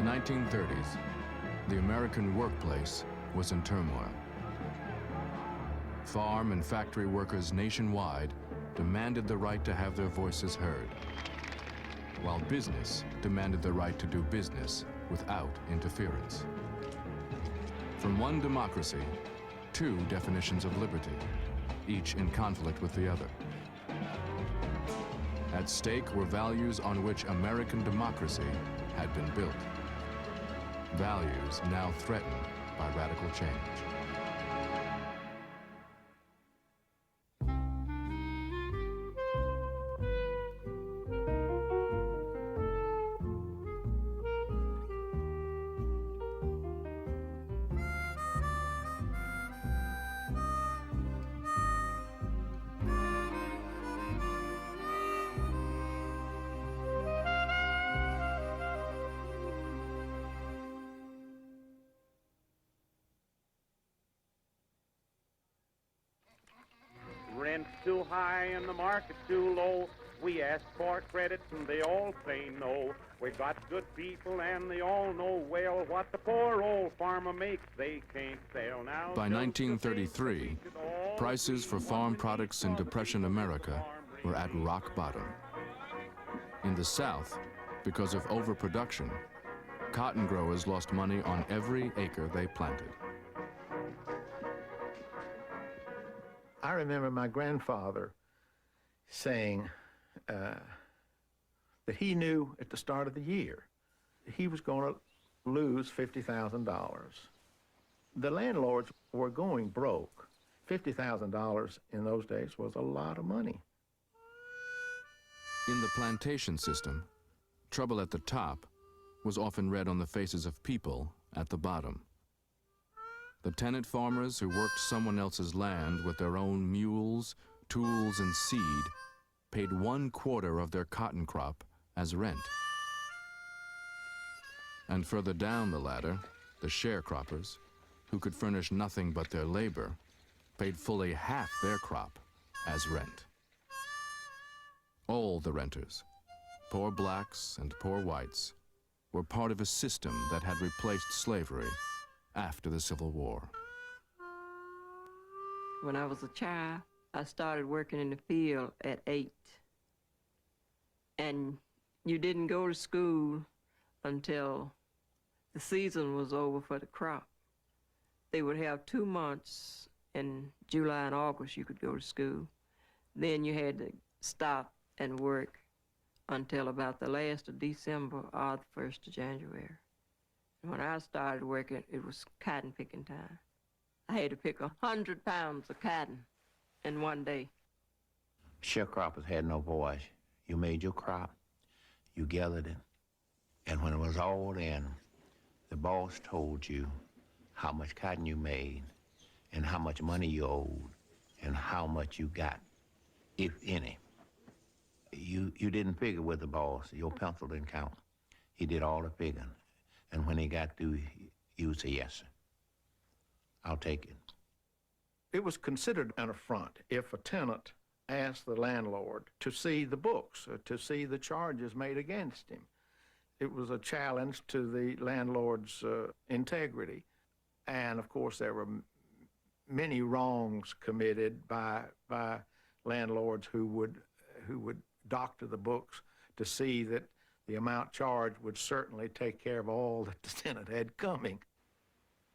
1930s, the American workplace was in turmoil. Farm and factory workers nationwide demanded the right to have their voices heard, while business demanded the right to do business without interference. From one democracy, two definitions of liberty, each in conflict with the other. At stake were values on which American democracy had been built. Values now threatened by radical change. Rent's too high and the market's too low. We ask for credit and they all say no. We got good people and they all know well what the poor old farmer makes they can't sell now. By 1933, prices for farm products in Depression America were at rock bottom. In the South, because of overproduction, cotton growers lost money on every acre they planted. I remember my grandfather saying that he knew at the start of the year he was going to lose $50,000. The landlords were going broke. $50,000 in those days was a lot of money. In the plantation system, trouble at the top was often read on the faces of people at the bottom. The tenant farmers who worked someone else's land with their own mules, tools, and seed paid 1/4 of their cotton crop as rent. And further down the ladder, the sharecroppers, who could furnish nothing but their labor, paid fully half their crop as rent. All the renters, poor blacks and poor whites, were part of a system that had replaced slavery after the Civil War. When I was a child, I started working in the field at 8. And you didn't go to school until the season was over for the crop. They would have 2 months in July and August you could go to school. Then you had to stop and work until about the last of December or the 1st of January. When I started working, it was cotton picking time. I had to pick 100 pounds of cotton in one day. Sharecroppers had no voice. You made your crop, you gathered it, and when it was all in, the boss told you how much cotton you made and how much money you owed and how much you got, if any. You didn't figure with the boss. Your pencil didn't count. He did all the figuring. And when he got through, you would say, yes, sir. I'll take it. It was considered an affront if a tenant asked the landlord to see the books, to see the charges made against him. It was a challenge to the landlord's integrity. And of course, there were many wrongs committed by landlords who would doctor the books to see that the amount charged would certainly take care of all that the tenant had coming.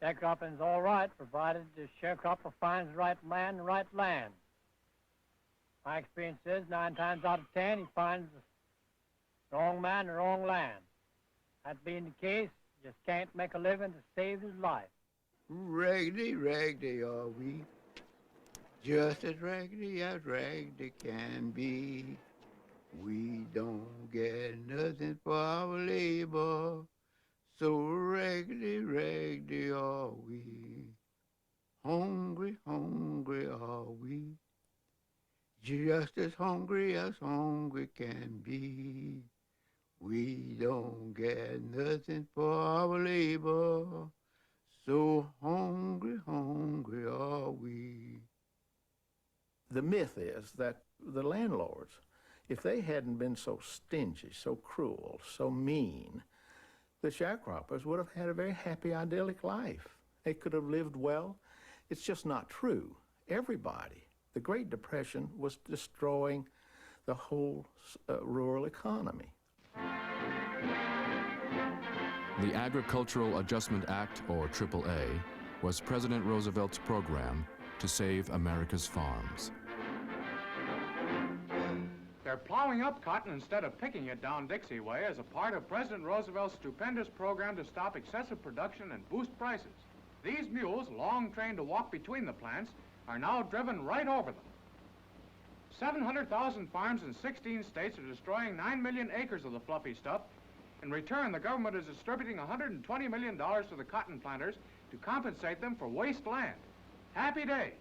Sharecropping's all right, provided the sharecropper finds the right man, the right land. My experience is 9 times out of 10, he finds the wrong man, the wrong land. That being the case, just can't make a living to save his life. Raggedy, raggedy are we, just as raggedy can be. We don't get nothing for our labor, so raggedy, raggedy are we. Hungry, hungry are we, just as hungry can be. We don't get nothing for our labor, so hungry, hungry are we. The myth is that the landlords, if they hadn't been so stingy, so cruel, so mean, the sharecroppers would have had a very happy, idyllic life. They could have lived well. It's just not true. Everybody. The Great Depression was destroying the whole rural economy. The Agricultural Adjustment Act, or AAA, was President Roosevelt's program to save America's farms. They're plowing up cotton instead of picking it down Dixie way as a part of President Roosevelt's stupendous program to stop excessive production and boost prices. These mules, long trained to walk between the plants, are now driven right over them. 700,000 farms in 16 states are destroying 9 million acres of the fluffy stuff. In return, the government is distributing $120 million to the cotton planters to compensate them for waste land. Happy days.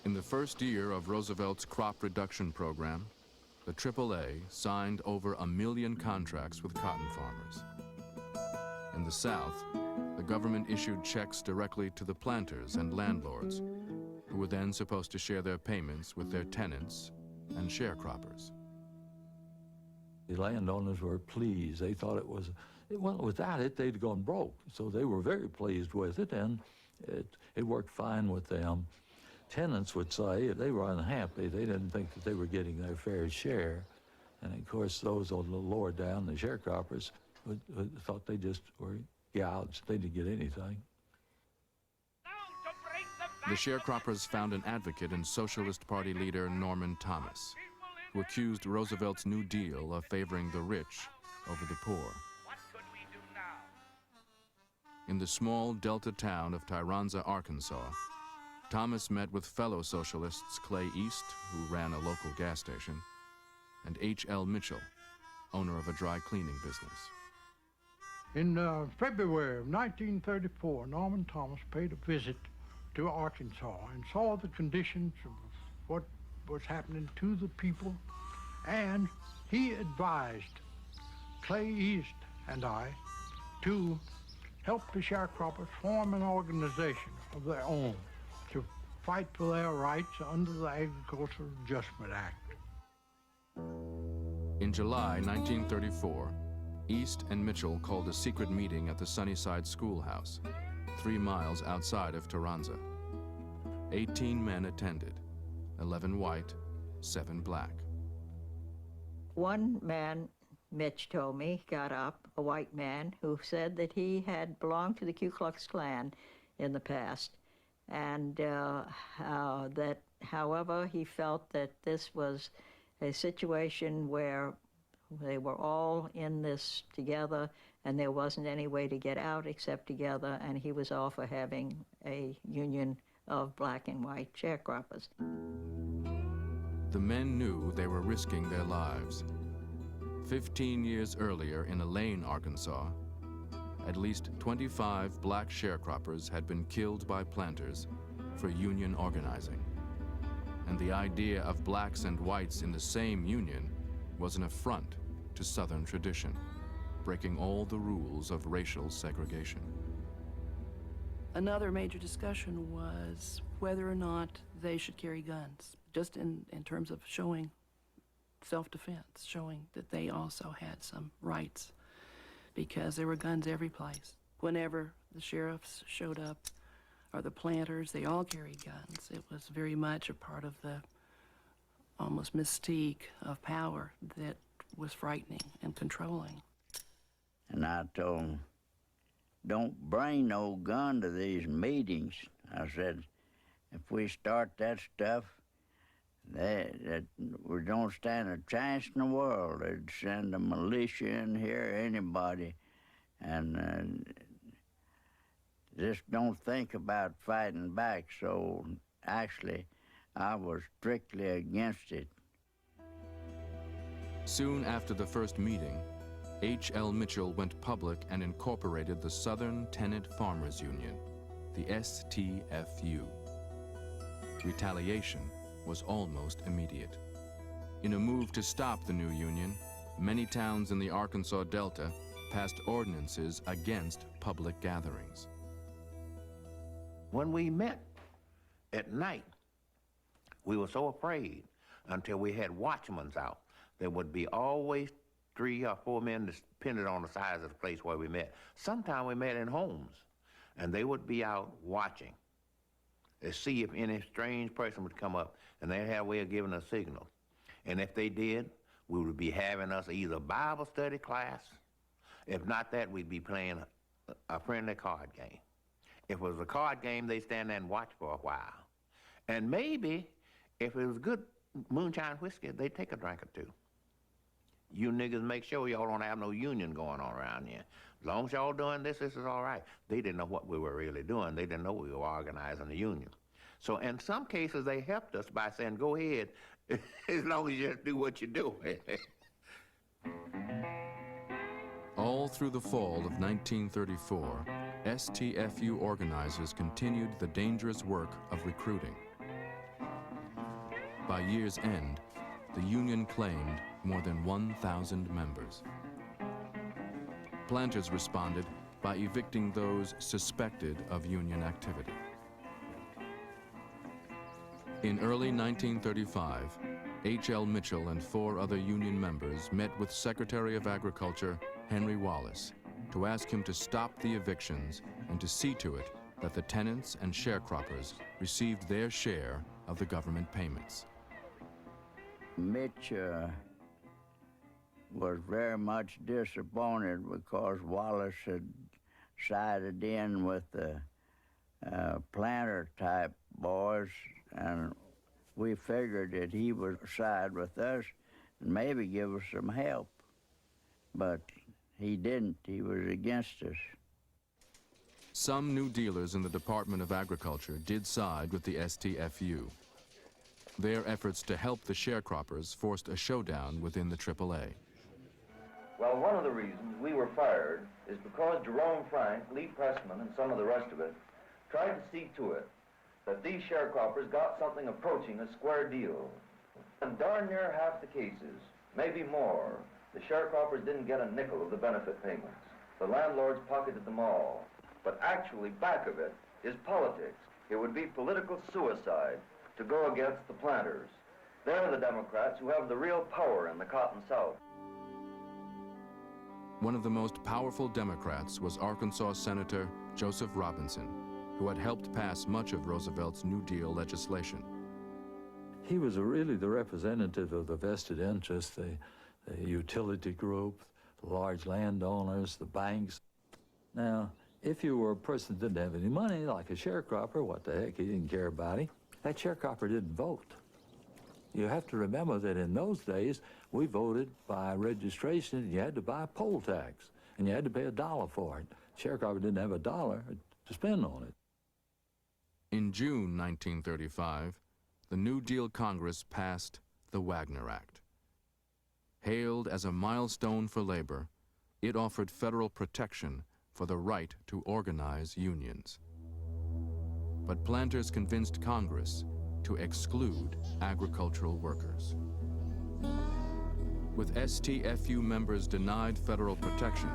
In the first year of Roosevelt's crop reduction program, the AAA signed over 1 million contracts with cotton farmers. In the South, the government issued checks directly to the planters and landlords, who were then supposed to share their payments with their tenants and sharecroppers. The landowners were pleased. They thought it was, well, without it, they'd gone broke. So they were very pleased with it, and it worked fine with them. Tenants would say they were unhappy. They didn't think that they were getting their fair share. And of course, those on the lower down, the sharecroppers, thought they just were gouged. They didn't get anything. The sharecroppers found an advocate in Socialist Party leader Norman Thomas, who accused Roosevelt's New Deal of favoring the rich over the poor. In the small Delta town of Tyronza, Arkansas, Thomas met with fellow socialists Clay East, who ran a local gas station, and H.L. Mitchell, owner of a dry cleaning business. In February of 1934, Norman Thomas paid a visit to Arkansas and saw the conditions of what was happening to the people, and he advised Clay East and I to help the sharecroppers form an organization of their own to fight for their rights under the Agricultural Adjustment Act. In July 1934, East and Mitchell called a secret meeting at the Sunnyside Schoolhouse, 3 miles outside of Tyronza. 18 men attended, 11 white, 7 black. One man, Mitch told me, got up, a white man, who said that he had belonged to the Ku Klux Klan in the past, and that, however, he felt that this was a situation where they were all in this together, and there wasn't any way to get out except together, and he was all for having a union of black and white sharecroppers. The men knew they were risking their lives. 15 years earlier in Elaine, Arkansas, at least 25 black sharecroppers had been killed by planters for union organizing. And the idea of blacks and whites in the same union was an affront to Southern tradition, breaking all the rules of racial segregation. Another major discussion was whether or not they should carry guns, just in terms of showing self-defense, showing that they also had some rights, because there were guns every place. Whenever the sheriffs showed up, or the planters, they all carried guns. It was very much a part of the almost mystique of power that was frightening and controlling. And I told him, don't bring no gun to these meetings. I said, if we start that stuff, that we don't stand a chance in the world. They'd send a militia in here, anybody, and just don't think about fighting back. So actually, I was strictly against it. Soon after the first meeting, H.L. Mitchell went public and incorporated the Southern Tenant Farmers Union, the STFU. Retaliation was almost immediate. In a move to stop the new union, many towns in the Arkansas Delta passed ordinances against public gatherings. When we met at night, we were so afraid until we had watchmen out. There would be always 3 or 4 men, depended on the size of the place where we met. Sometimes we met in homes, and they would be out watching to see if any strange person would come up, and they'd have a way of giving a signal. And if they did, we would be having us either Bible study class. If not that, we'd be playing a friendly card game. If it was a card game, they'd stand there and watch for a while. And maybe, if it was good moonshine whiskey, they'd take a drink or two. You niggas make sure y'all don't have no union going on around here. As long as y'all doing this is all right. They didn't know what we were really doing. They didn't know we were organizing the union. So in some cases, they helped us by saying, go ahead, as long as you just do what you do. All through the fall of 1934, STFU organizers continued the dangerous work of recruiting. By year's end, the union claimed more than 1,000 members. Planters responded by evicting those suspected of union activity. In early 1935, H.L. Mitchell and 4 other union members met with Secretary of Agriculture Henry Wallace to ask him to stop the evictions and to see to it that the tenants and sharecroppers received their share of the government payments. Mitch was very much disappointed because Wallace had sided in with the planter-type boys, and we figured that he would side with us and maybe give us some help. But he didn't. He was against us. Some New Dealers in the Department of Agriculture did side with the STFU. Their efforts to help the sharecroppers forced a showdown within the AAA. Well, one of the reasons we were fired is because Jerome Frank, Lee Pressman, and some of the rest of it tried to see to it that these sharecroppers got something approaching a square deal. In darn near half the cases, maybe more, the sharecroppers didn't get a nickel of the benefit payments. The landlords pocketed them all. But actually, back of it is politics. It would be political suicide to go against the planters. They're the Democrats who have the real power in the Cotton South. One of the most powerful Democrats was Arkansas Senator Joseph Robinson, who had helped pass much of Roosevelt's New Deal legislation. He was really the representative of the vested interests, the utility group, the large landowners, the banks. Now, if you were a person that didn't have any money, like a sharecropper, what the heck, he didn't care about him, that sharecropper didn't vote. You have to remember that in those days, we voted by registration, and you had to buy a poll tax, and you had to pay $1 for it. Sharecropper didn't have $1 to spend on it. In June 1935, the New Deal Congress passed the Wagner Act. Hailed as a milestone for labor, it offered federal protection for the right to organize unions. But planters convinced Congress to exclude agricultural workers. With STFU members denied federal protection,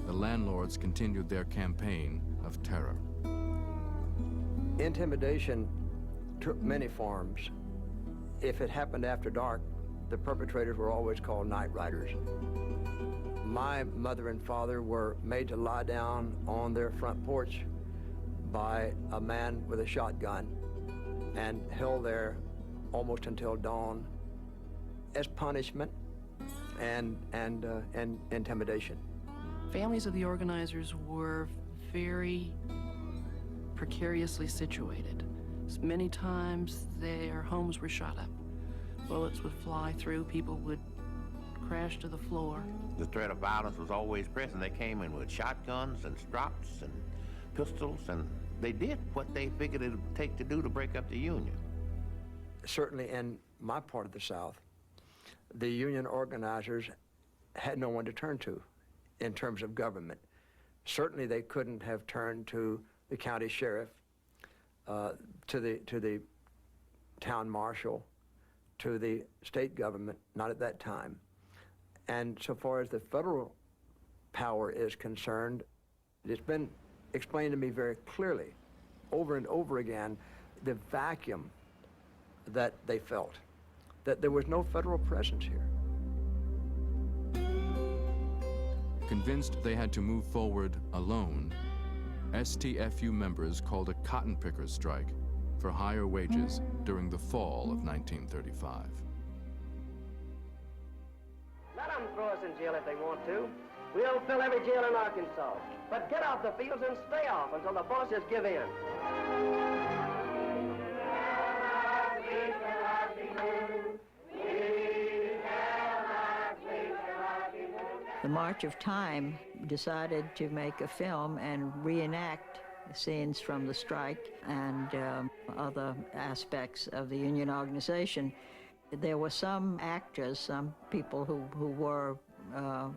the landlords continued their campaign of terror. Intimidation took many forms. If it happened after dark, the perpetrators were always called night riders. My mother and father were made to lie down on their front porch by a man with a shotgun and held there almost until dawn as punishment and intimidation. Families of the organizers were very precariously situated. Many times their homes were shot up. Bullets would fly through, people would crash to the floor. The threat of violence was always present. They came in with shotguns and strops and pistols, and they did what they figured it would take to do to break up the union. Certainly in my part of the South, the union organizers had no one to turn to in terms of government. Certainly they couldn't have turned to the county sheriff, to the town marshal, to the state government, not at that time. And so far as the federal power is concerned, it's been explained to me very clearly, over and over again, the vacuum that they felt, that there was no federal presence here. Convinced they had to move forward alone, STFU members called a cotton pickers strike for higher wages during the fall of 1935. Let them throw us in jail if they want to. We'll fill every jail in Arkansas. But get off the fields and stay off until the bosses give in. The March of Time decided to make a film and reenact scenes from the strike and other aspects of the union organization. There were some actors, some people who were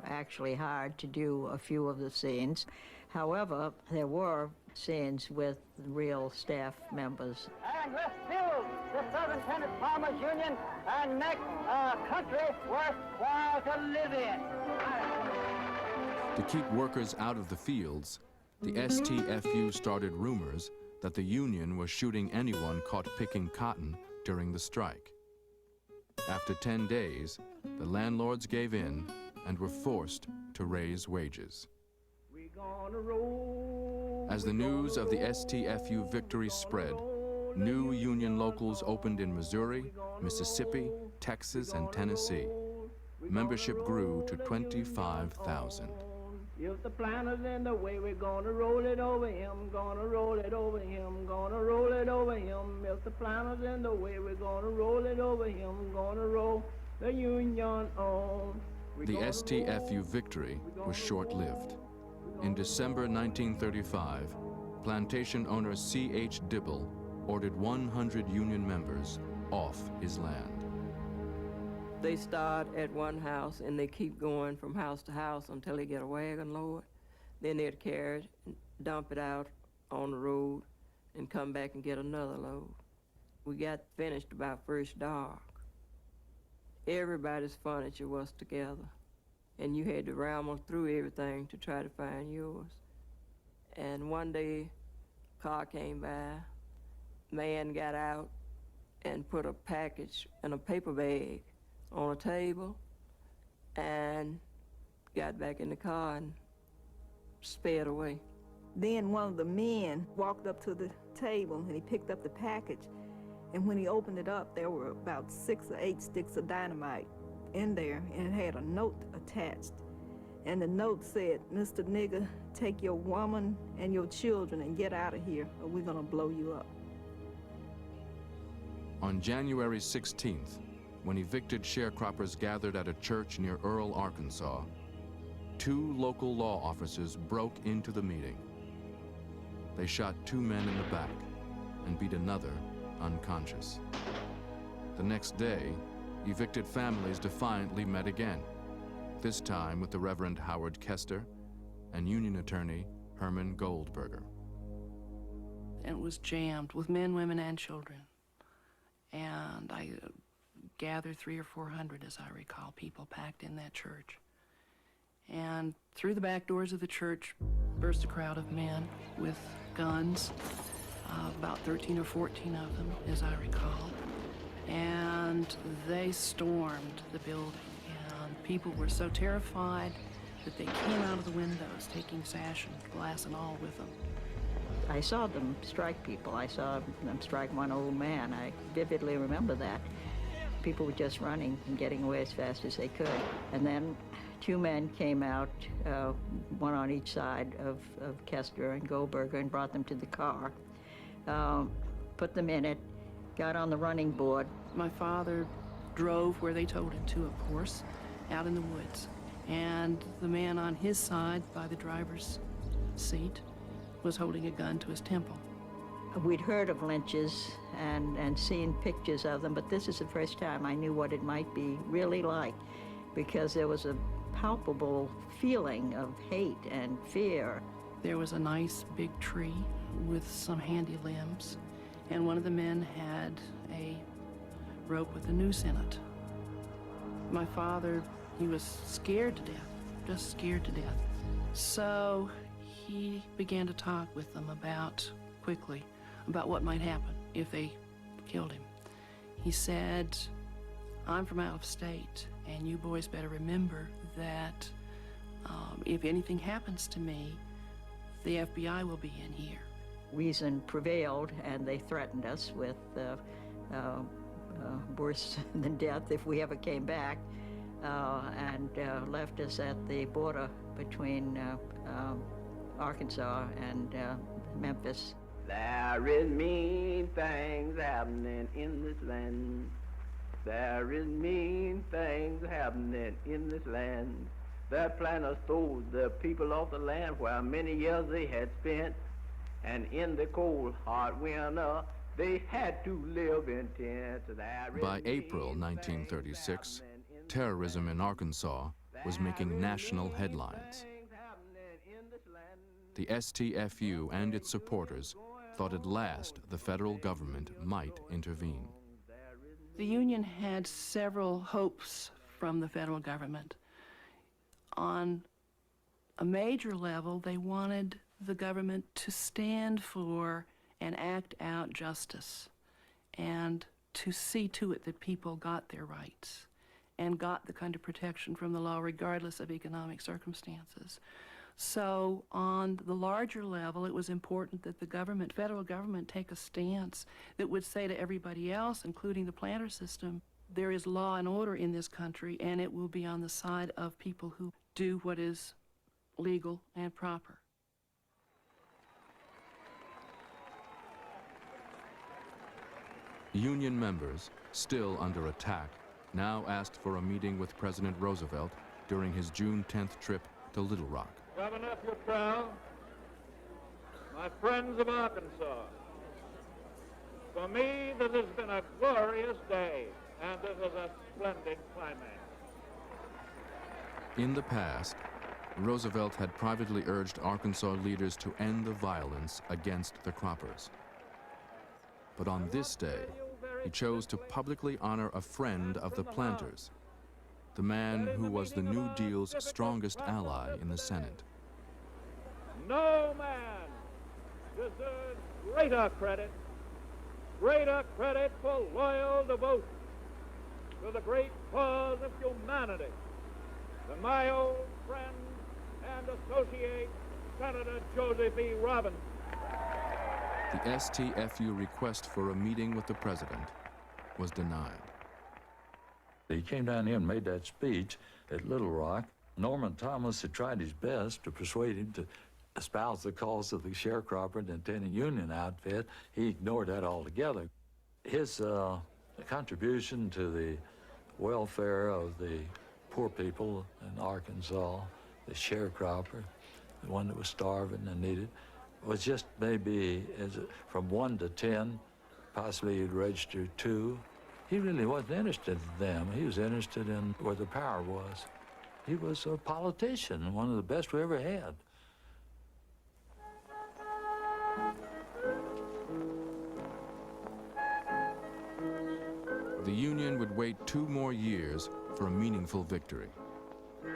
actually hired to do a few of the scenes. However, there were scenes with real staff members. And let's build the Southern Tenant Farmers Union and make a country worthwhile to live in. To keep workers out of the fields, the STFU started rumors that the union was shooting anyone caught picking cotton during the strike. After 10 days, the landlords gave in and were forced to raise wages. As the news of the STFU victory spread, new union locals opened in Missouri, Mississippi, Texas, and Tennessee. Membership grew to 25,000. If the plan is in the way, we're gonna roll it over him, gonna roll it over him, gonna roll it over him. If the plan is in the way, we're gonna roll it over him, gonna roll the union on. The STFU victory was short-lived. In December 1935, plantation owner C.H. Dibble ordered 100 union members off his land. They start at one house and they keep going from house to house until they get a wagon load. Then they'd carry it and dump it out on the road and come back and get another load. We got finished about first dark. Everybody's furniture was together, and you had to ramble through everything to try to find yours. And one day, a car came by, man got out and put a package in a paper bag on a table and got back in the car and sped away. Then one of the men walked up to the table and he picked up the package, and when he opened it up, there were about 6 or 8 sticks of dynamite in there, and it had a note attached. And the note said, "Mr. Nigger, take your woman and your children and get out of here, or we're gonna blow you up." On January 16th, when evicted sharecroppers gathered at a church near Earle, Arkansas, 2 local law officers broke into the meeting. They shot 2 men in the back and beat another unconscious. The next day, evicted families defiantly met again, this time with the Reverend Howard Kester and union attorney Herman Goldberger. And it was jammed with men, women, and children. And I gathered 300 or 400, as I recall, people packed in that church. And through the back doors of the church burst a crowd of men with guns, about 13 or 14 of them, as I recall. And they stormed the building, and people were so terrified that they came out of the windows, taking sash and glass and all with them. I saw them strike people. I saw them strike one old man. I vividly remember that. People were just running and getting away as fast as they could. And then 2 men came out, one on each side of Kester and Goldberger, and brought them to the car, put them in it, got on the running board. My father drove where they told him to, of course, out in the woods. And the man on his side, by the driver's seat, was holding a gun to his temple. We'd heard of lynches and seen pictures of them, but this is the first time I knew what it might be really like, because there was a palpable feeling of hate and fear. There was a nice big tree with some handy limbs, and one of the men had a rope with a noose in it. My father, he was scared to death, just scared to death. So he began to talk with them quickly about what might happen if they killed him. He said, "I'm from out of state, and you boys better remember that If anything happens to me, the FBI will be in here. Reason prevailed, and they threatened us with worse than death if we ever came back, and left us at the border between Arkansas and Memphis. There is mean things happening in this land. There is mean things happening in this land. The planters stole the people of the land where many years they had spent, and in the cold, hard winter, they had to live in tents. By April 1936, terrorism in Arkansas was making national headlines. The STFU and its supporters thought at last the federal government might intervene. The Union had several hopes from the federal government. On a major level, they wanted the government to stand for and act out justice and to see to it that people got their rights and got the kind of protection from the law regardless of economic circumstances. So on the larger level, it was important that the government, federal government, take a stance that would say to everybody else, including the planter system, there is law and order in this country, and it will be on the side of people who do what is legal and proper. Union members, still under attack, now asked for a meeting with President Roosevelt during his June 10th trip to Little Rock. Governor Futrell, my friends of Arkansas, for me this has been a glorious day, and this is a splendid climax. In the past, Roosevelt had privately urged Arkansas leaders to end the violence against the croppers. But on this day, he chose to publicly honor a friend of the planters, the man who was the New Deal's strongest ally in the Senate. No man deserves greater credit for loyal devotion to the great cause of humanity than my old friend and associate, Senator Joseph E. Robinson. The STFU request for a meeting with the president was denied. He came down here and made that speech at Little Rock. Norman Thomas had tried his best to persuade him to espouse the cause of the sharecropper and tenant union outfit. He ignored that altogether. His contribution to the welfare of the poor people in Arkansas, the sharecropper, the one that was starving and needed, was just maybe from 1 to 10, possibly he'd register 2. He really wasn't interested in them. He was interested in where the power was. He was a politician, one of the best we ever had. The Union would wait 2 more years for a meaningful victory.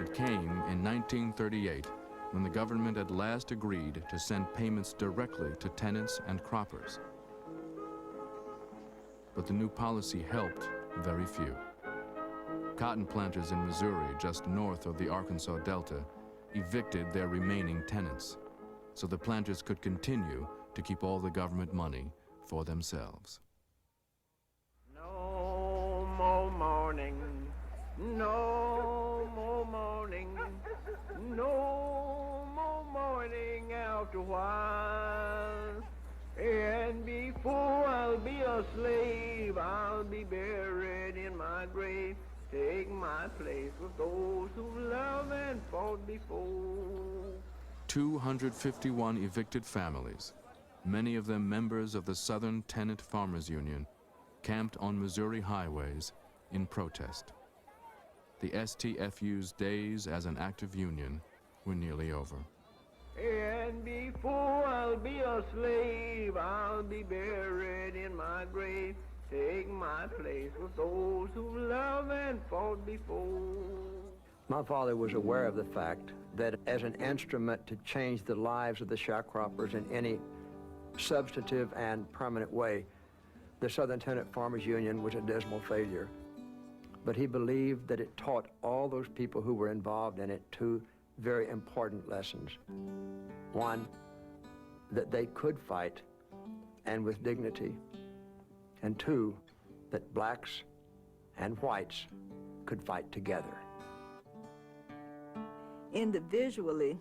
It came in 1938 when the government at last agreed to send payments directly to tenants and croppers. But the new policy helped very few. Cotton planters in Missouri, just north of the Arkansas Delta, evicted their remaining tenants, so the planters could continue to keep all the government money for themselves. No more mourning, no more mourning, no more mourning after a while. And before I'll be a slave, I'll be buried in my grave. Take my place with those who love and fought before. 251 evicted families, many of them members of the Southern Tenant Farmers Union, camped on Missouri highways in protest. The STFU's days as an active union were nearly over. And before I'll be a slave, I'll be buried in my grave. Take my place with those who love and fought before. My father was aware of the fact that as an instrument to change the lives of the sharecroppers in any substantive and permanent way, the Southern Tenant Farmers Union was a dismal failure. But he believed that it taught all those people who were involved in it to very important lessons. One, that they could fight, and with dignity. And two, that blacks and whites could fight together. Individually,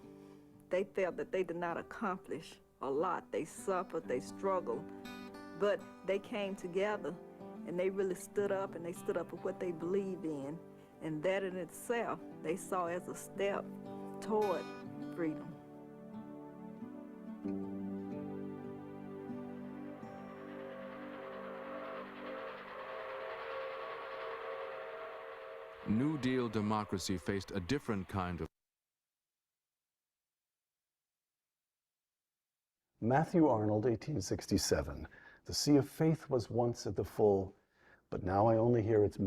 they felt that they did not accomplish a lot. They suffered, they struggled, but they came together and they really stood up, and they stood up for what they believed in. And that in itself, they saw as a step toward freedom. New Deal democracy faced a different kind of Matthew Arnold, 1867. The sea of faith was once at the full, but now I only hear its